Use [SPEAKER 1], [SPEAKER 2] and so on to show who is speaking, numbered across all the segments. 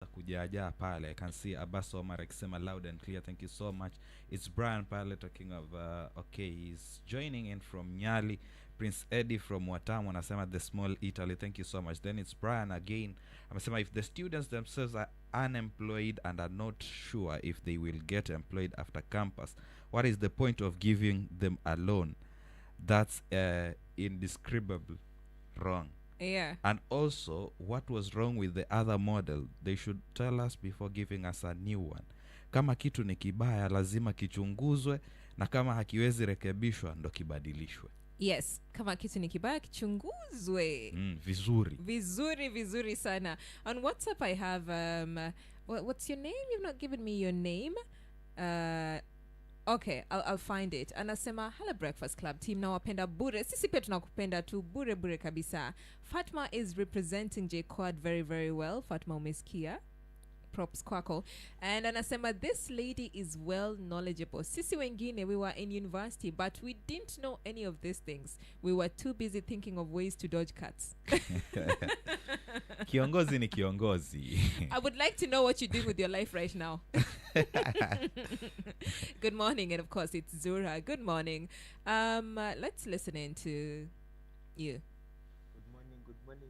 [SPEAKER 1] kujaja pale. I can see Abbas Omar akisema loud and clear. Thank you so much. It's Brian pale talking of okay, he's joining in from Nyali. Prince Eddie from Watamu anasema the small Italy. Thank you so much. Then it's Brian again. Anasema if the students themselves are unemployed and are not sure if they will get employed after campus, what is the point of giving them a loan? That's indescribable wrong.
[SPEAKER 2] Yeah.
[SPEAKER 1] And also, what was wrong with the other model? They should tell us before giving us a new one. Kama kitu ni kibaya, lazima kichunguzwe, na kama hakiwezi rekebishwa, ndo kibadilishwe.
[SPEAKER 2] Yes, kama kitu ni kibaya kichunguzwe. Vizuri sana. On WhatsApp I have what's your name? You've not given me your name. Okay, I'll find it. Anasema Hala Breakfast Club team nawapenda bure. Sisi pia tunakupenda tu bure kabisa. Fatma is representing J Quad very very well. Fatma umesikia. Props kwako. And anasema this lady is well knowledgeable. Sisi wengine we were in university but we didn't know any of these things. We were too busy thinking of ways to dodge cuts.
[SPEAKER 1] Kiongozi ni kiongozi.
[SPEAKER 2] I would like to know what you're doing with your life right now. Good morning, and of course it's Zura. Good morning. Let's listen in to you.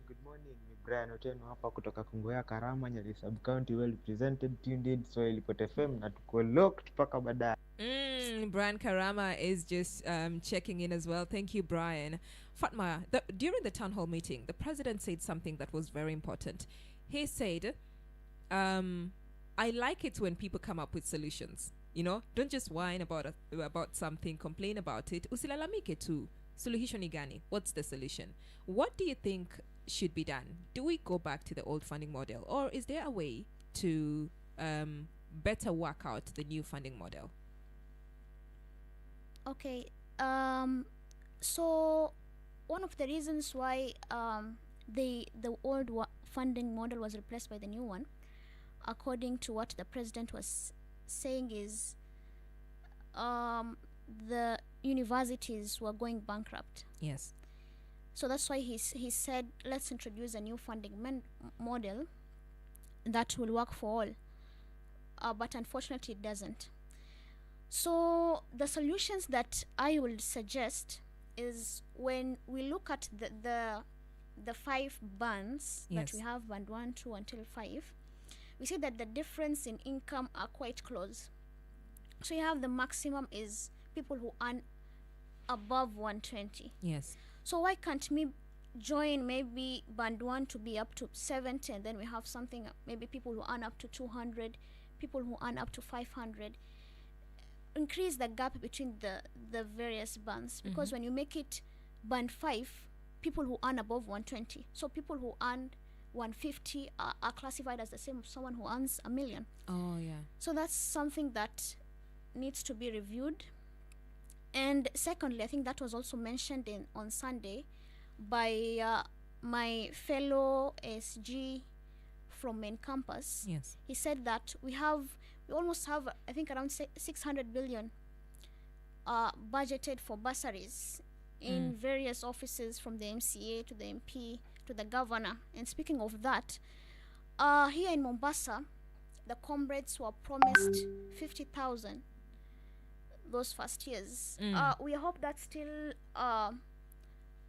[SPEAKER 3] Good morning. Ni Brian Oteno hapa kutoka Kungoya Karama, Nyali Sub County, well represented, tuned in SwahiliPot FM na tuko locked paka baadaye.
[SPEAKER 2] Brian Karama is just checking in as well. Thank you, Brian. Fatma, during the town hall meeting, the president said something that was very important. He said, I like it when people come up with solutions. You know, don't just whine about something, complain about it. Usilalamike tu. Suluhisho ni gani? What's the solution? What do you think should be done? Do we go back to the old funding model, or is there a way to better work out the new funding model?
[SPEAKER 4] Okay. So one of the reasons why the old funding model was replaced by the new one, according to what the president was saying, is the universities were going bankrupt.
[SPEAKER 2] Yes.
[SPEAKER 4] So that's why he said, let's introduce a new funding model that will work for all. But unfortunately, it doesn't. So the solutions that I will suggest is, when we look at the 5 bands,
[SPEAKER 2] yes,
[SPEAKER 4] that we have, band 1, 2 until 5, we see that the difference in income are quite close. So you have the maximum is people who earn above 120.
[SPEAKER 2] Yes.
[SPEAKER 4] So why can't we join maybe band 1 to be up to 70, and then we have something, maybe people who earn up to 200, people who earn up to 500, increase the gap between the various bands, because when you make it band 5, people who earn above 120, so people who earn 150 are classified as the same as someone who earns $1 million.
[SPEAKER 2] Oh yeah.
[SPEAKER 4] So that's something that needs to be reviewed. And secondly, I think that was also mentioned on Sunday by my fellow SG from main campus.
[SPEAKER 2] Yes.
[SPEAKER 4] He said that we almost have, I think, around 600 billion budgeted for bursaries in various offices, from the MCA to the MP to the governor. And speaking of that, here in Mombasa, the comrades were promised 50,000 those first years. We hope that's still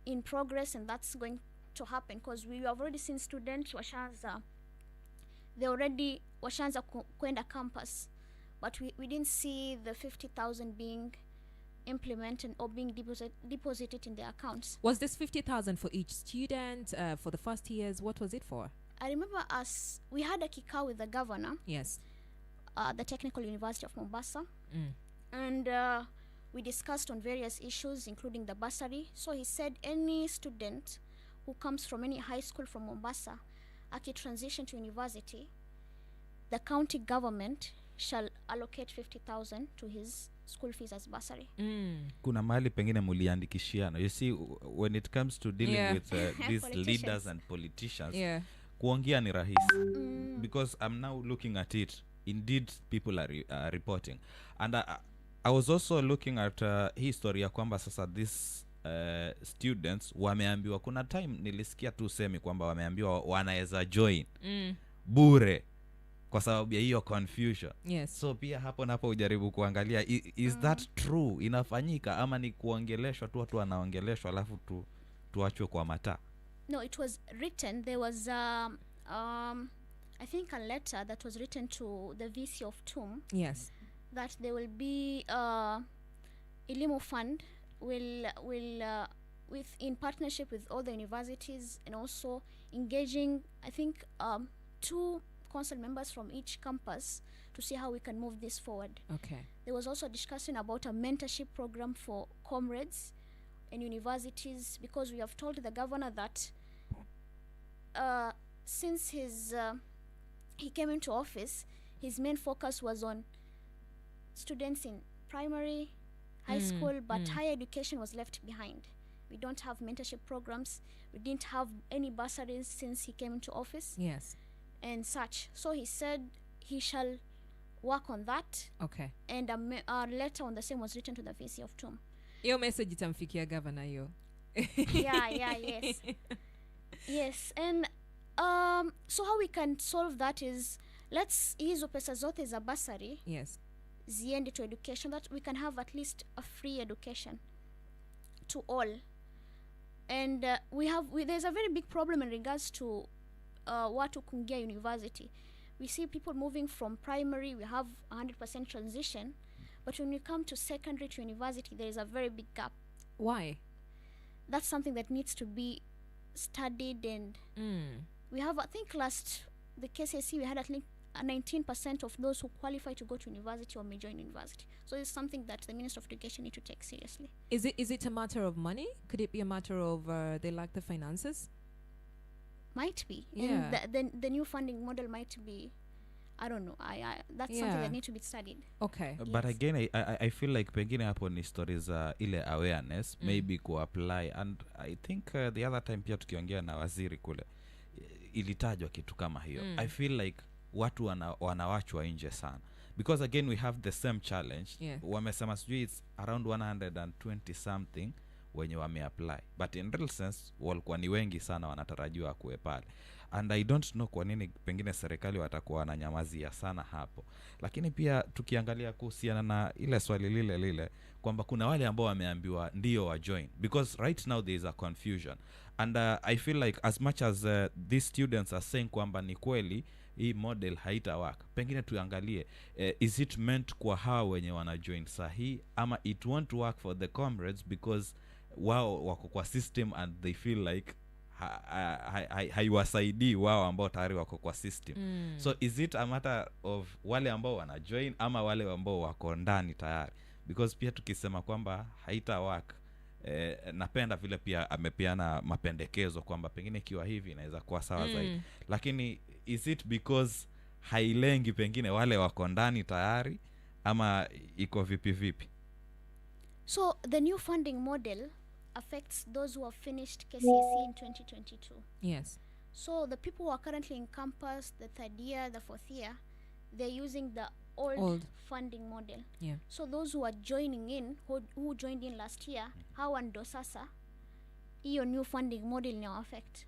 [SPEAKER 4] in progress, and that's going to happen, because we have already seen students washaanza kwenda campus, but we didn't see the 50,000 being implemented or being deposited in their accounts.
[SPEAKER 2] Was this 50,000 for each student, for the first years? What was it for?
[SPEAKER 4] I remember we had a kikao with the governor.
[SPEAKER 2] Yes.
[SPEAKER 4] The Technical University of Mombasa. And we discussed on various issues, including the bursary. So he said any student who comes from any high school from Mombasa, transition to university, the county government shall allocate 50,000 to his school fees as bursary.
[SPEAKER 1] Kuna mahali pengine muliandikishiana. You see, when it comes to dealing with these leaders and politicians, kuongea ni rahisi. Because I'm now looking at it, indeed people are reporting. And I was also looking at history ya kwamba sasa these students wameambiwa, kuna time nilisikia tu semi kwamba wameambiwa wanaweza join bure kwa sababu ya hiyo confusion.
[SPEAKER 2] Yes.
[SPEAKER 1] So pia hapo napo ujaribu kuangalia is that true, inafanyika ama ni kuongeleshwa tu, watu wanaongeleshwa alafu tuachwe kwa mata?
[SPEAKER 4] No, it was written. There was I think a letter that was written to the VC of TUM.
[SPEAKER 2] Yes.
[SPEAKER 4] That there will be Elimu Fund will with in partnership with all the universities, and also engaging, I think, 2 council members from each campus to see how we can move this forward.
[SPEAKER 2] Okay.
[SPEAKER 4] There was also discussion about a mentorship program for comrades and universities, because we have told the governor that since he came into office, his main focus was on students in primary, high school, but higher education was left behind. We don't have mentorship programs. We didn't have any bursaries since he came into office.
[SPEAKER 2] Yes.
[SPEAKER 4] And such. So he said he shall work on that.
[SPEAKER 2] Okay.
[SPEAKER 4] And a letter on the same was written to the VC of TUM.
[SPEAKER 2] Your message itamfikia governor yo.
[SPEAKER 4] Yes. Yes. And so how we can solve that is, let's hizo pesa zote za bursary.
[SPEAKER 2] Yes.
[SPEAKER 4] Ziende to education, that we can have at least a free education to all. And there's a very big problem in regards to watu kungia university. We see people moving from primary, we have 100% transition, but when we come to secondary to university, there is a very big gap.
[SPEAKER 2] Why?
[SPEAKER 4] That's something that needs to be studied. And we have, I think the KCSE, we had at least 19% of those who qualify to go to university or may join university. So it's something that the Minister of Education need to take seriously.
[SPEAKER 2] Is it a matter of money? Could it be a matter of they lack the finances?
[SPEAKER 4] Might be.
[SPEAKER 2] Yeah.
[SPEAKER 4] And the new funding model might be, I don't know. That's something that need to be studied.
[SPEAKER 2] Okay.
[SPEAKER 1] But again, I feel like pengine hapo ni stories ile awareness maybe ku-apply. And I think the other time pia tukiongea na waziri kule ilitajwa kitu kama hiyo. I feel like watu wanawachwa nje sana, because again we have the same challenge. Wamesema sijui it's around 120 something wenye wameapply, but in real sense walikuwa ni wengi sana wanatarajiwa kuwe pale. And I don't know kwa nini pengine serikali watakuwa wananyamazia sana hapo. Lakini pia tukiangalia kuhusiana na ile swali lile kwamba kuna wale ambao wameambiwa ndio wa join, because right now there is a confusion. And I feel like as much as these students are saying kwamba ni kweli hii model haita work, pengine tuangalie is it meant kwa hawa wenye wana join sahi, ama it won't work for the comrades because wao wako kwa system and they feel like haiwasaidii wao ambao tayari wako kwa system. So is it a matter of wale ambao wana join ama wale ambao wako ndani tayari? Because pia tukisema kwamba haita work, napenda vile pia amepeana mapendekezo kwamba pengine kiwa hivi inaweza kuwa sawa zaidi. Lakini is it because hailengi pengine wale wako ndani tayari, ama iko vipi?
[SPEAKER 4] So the new funding model affects those who have finished KCSE in 2022.
[SPEAKER 2] Yes.
[SPEAKER 4] So the people who are currently in campus, the 3rd year, the 4th year, they're using the old funding model.
[SPEAKER 2] Yeah.
[SPEAKER 4] So those who are joining in, who joined in last year, how ndo sasa hiyo new funding model now affect.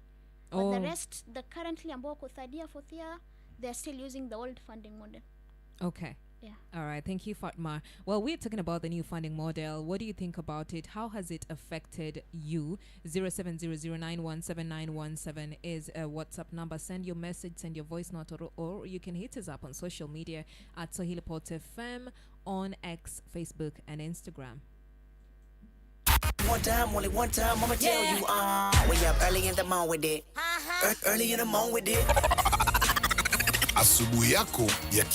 [SPEAKER 4] But the rest, the currently ambao ko 3rd year, 4th year, they're still using the old funding model.
[SPEAKER 2] Okay.
[SPEAKER 4] Yeah.
[SPEAKER 2] All right. Thank you, Fatma. Well, we're talking about the new funding model. What do you think about it? How has it affected you? 0700917917 is a WhatsApp number. Send your message, send your voice note, or you can hit us up on social media at SwahiliPot FM on X, Facebook, and Instagram.
[SPEAKER 5] Only one time, I'ma tell you, we up early in the morning with it. Early in the morning with it.
[SPEAKER 6] Asubuhi yako ya